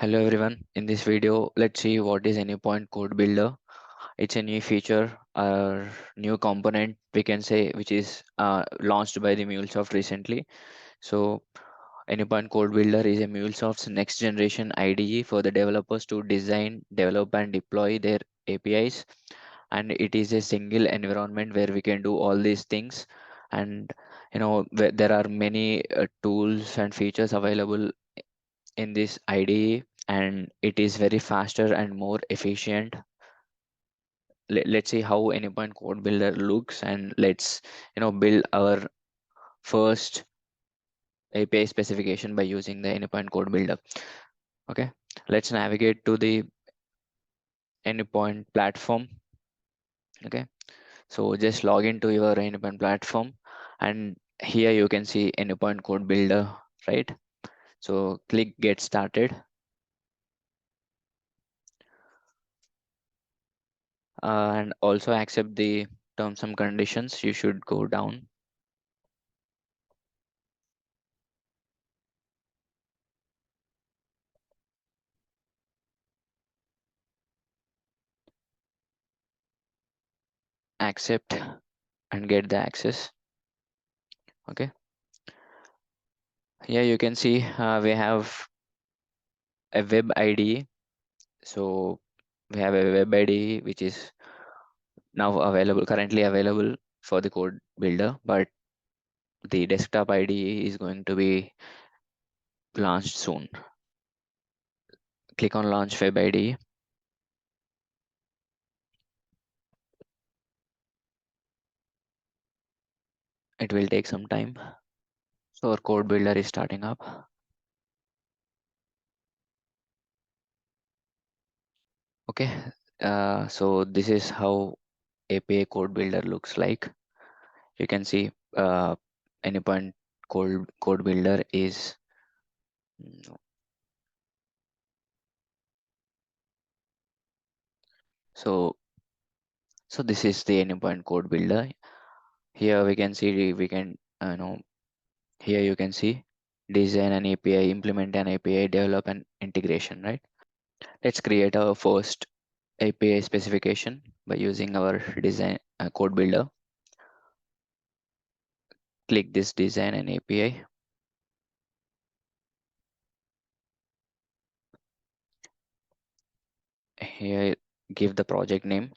Hello everyone. In this video, let's see what is AnyPoint Code Builder. It's a new feature or new component we can say, which is launched by the MuleSoft recently. So AnyPoint Code Builder is a MuleSoft's next generation IDE for the developers to design, develop and deploy their APIs. And it is a single environment where we can do all these things. And there are many tools and features available in this IDE, and it is very faster and more efficient. Let's see how AnyPoint Code Builder looks, and let's build our first API specification by using the AnyPoint Code Builder. Okay, let's navigate to the AnyPoint platform. Okay, so just log into your AnyPoint platform, and here you can see AnyPoint Code Builder, right? So click Get Started. And also accept the terms and conditions. You should go down. Accept and get the access. Okay, here you can see we have a web IDE. So we have a web IDE which is now currently available for the code builder, but the desktop IDE is going to be launched soon. Click on launch web IDE. It will take some time. So our code builder is starting up. Okay, so this is how API code builder looks like. You can see AnyPoint code builder is so so this is the AnyPoint code builder. Here we can see we can here you can see design an API, implement an API, develop an integration, right? Let's create our first API specification by using our design code builder. Click this design an API. Here give the project name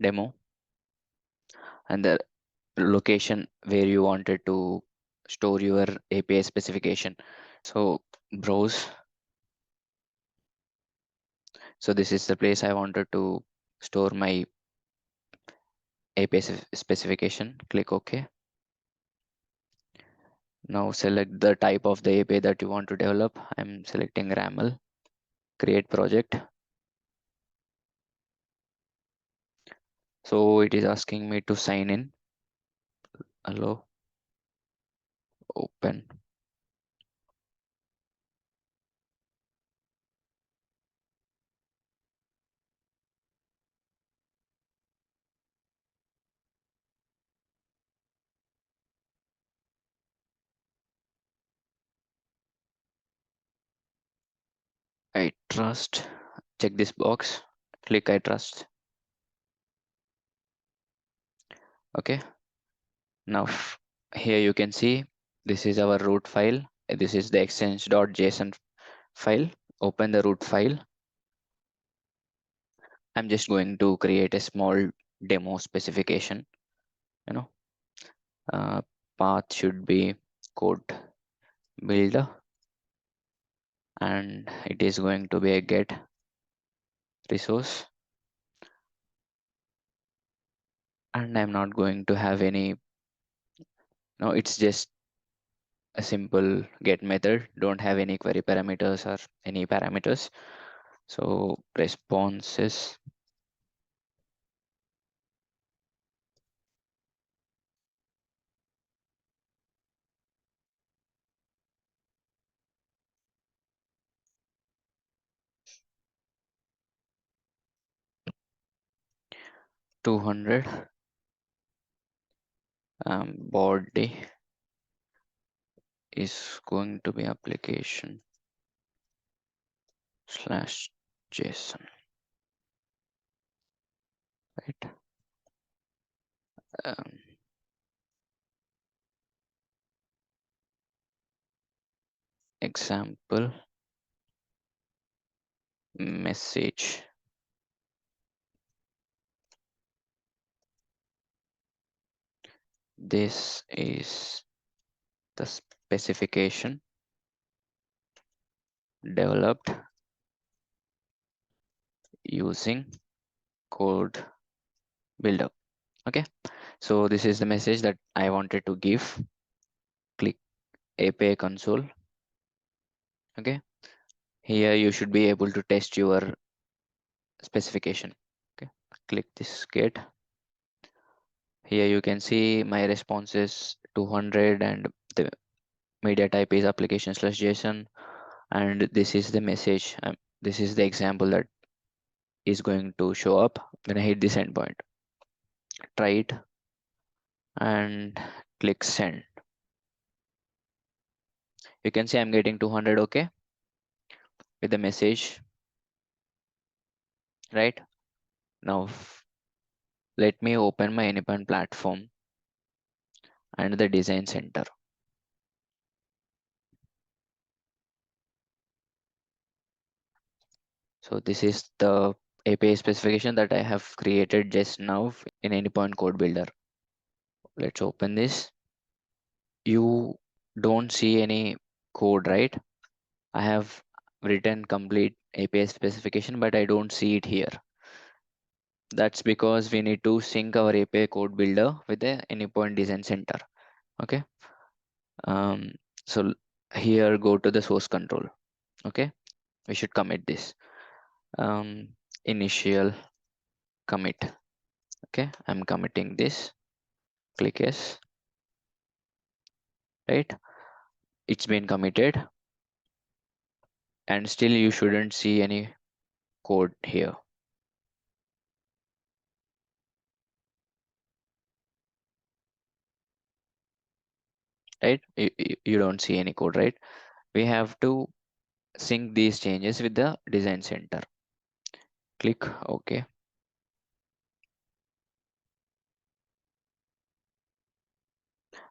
demo and the location where you wanted to store your API specification. So browse. So this is the place I wanted to store my API specification. Click OK. Now select the type of the API that you want to develop. I'm selecting RAML. Create project. So it is asking me to sign in. Allow. Open. I trust. Check this box. Click I trust. Okay. Now here you can see this is our root file. This is the exchange.json file. Open the root file. I'm just going to create a small demo specification. You know, path should be code builder, and it is going to be a get resource. And I'm not going to have any. No, it's just a simple get method. Don't have any query parameters or any parameters. So responses. $200 body is going to be application. slash JSON, right? Um, Example message. This is the specification developed using code builder. Okay, so this is the message that I wanted to give. Click API console. Okay, here you should be able to test your specification. Okay, click this get. Here you can see my response is 200 and the media type is application slash JSON, and this is the message. This is the example that is going to show up when I hit this endpoint. Try it and click send. You can see I'm getting 200 okay with the message, right? Now let me open my AnyPoint platform and the design center. So this is the API specification that I have created just now in AnyPoint code builder. Let's open this. You don't see any code, right? I have written complete API specification, but I don't see it here. That's because we need to sync our API code builder with the AnyPoint design center. Okay. Um, so here go to the source control. Okay. We should commit this. Initial commit. Okay. I'm committing this. Click yes. Right. It's been committed. And still you shouldn't see any code here. Right. You don't see any code, right? We have to sync these changes with the design center. Click OK.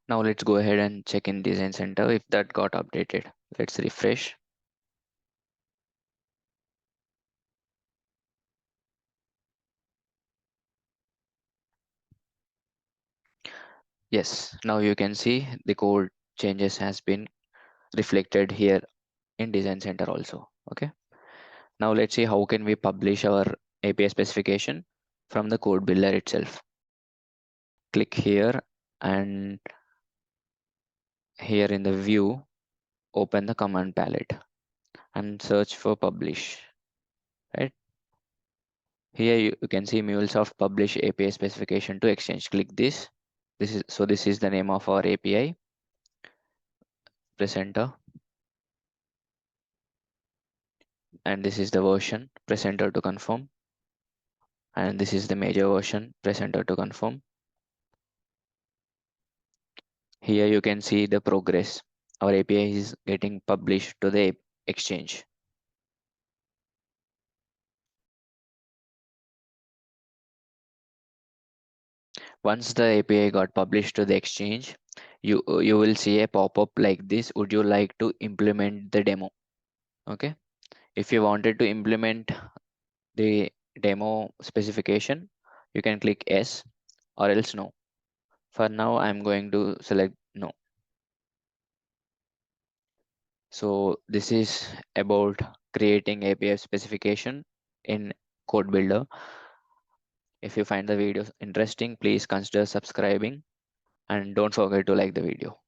Now let's go ahead and check in design center if that got updated. Let's refresh. Yes, now you can see the code changes has been reflected here in design center also. Okay. Now let's see how can we publish our API specification from the code builder itself. Click here and here in the view, open the command palette and search for publish, right? Here you can see MuleSoft publish API specification to Exchange. Click this. This is the name of our API. Press enter. And this is the version. Press enter to confirm. And this is the major version. Press enter to confirm. Here you can see the progress. Our API is getting published to the Exchange. Once the API got published to the Exchange, you will see a pop-up like this. Would you like to implement the demo? Okay. If you wanted to implement the demo specification, you can click yes or else no. For now, I'm going to select no. So this is about creating API specification in Code Builder. If you find the video interesting, please consider subscribing and don't forget to like the video.